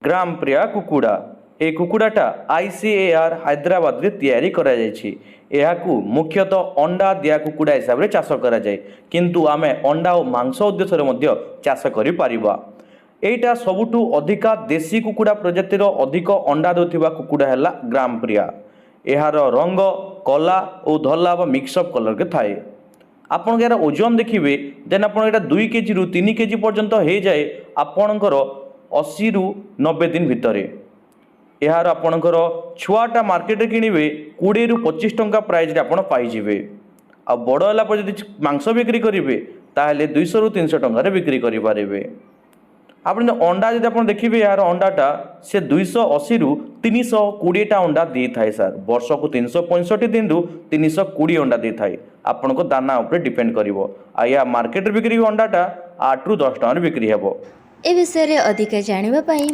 ग्राम प्रिया कुकुड़ा ए कुकुड़ाटा ICAR Hyderabad रे तैयारी करा जायछि। एहाकू मुख्यतः अंडा दिया कुकुड़ा हिसाब रे चाष करा जाय, किंतु आमे अंडा और मांस उद्देश्य रे मध्य चाष करि पारिबा। एटा सबुठु अधिका देशी कुकुड़ा प्रजातिर अधिक अंडा देउथिबा कुकुड़ा हैला ग्राम प्रिया। एहार रंग कला और धला व मिक्सअप कलर के थाए। आपण यार ओजन देखिए देन आप 2 केजी रु 3 केजी पर्यंत हो जाए आपणकर 80 रु 90 दिन भितर। यार आपणकर छुआटा मार्केट किणवे 20 रु 25 टंका प्राइस आप पाइबे। आ बड़ है जब मांस बिक्री करेंगे ताहले 200 रु 300 टंका बिक्री करेंगे। आप अंडा जब आप देखिए यार अंडाटा से 280 रु 320 अंडा दी थाए सर। वर्ष को 365 दिन रु 320 अंडा दी थाए। आपण को दाना ऊपर डिपेंड करिवो। आ या मार्केट बिक्री अंडाटा 8 रु 10 टंका बिक्री हेबो। ए विषय रे अधिक जानिबा पई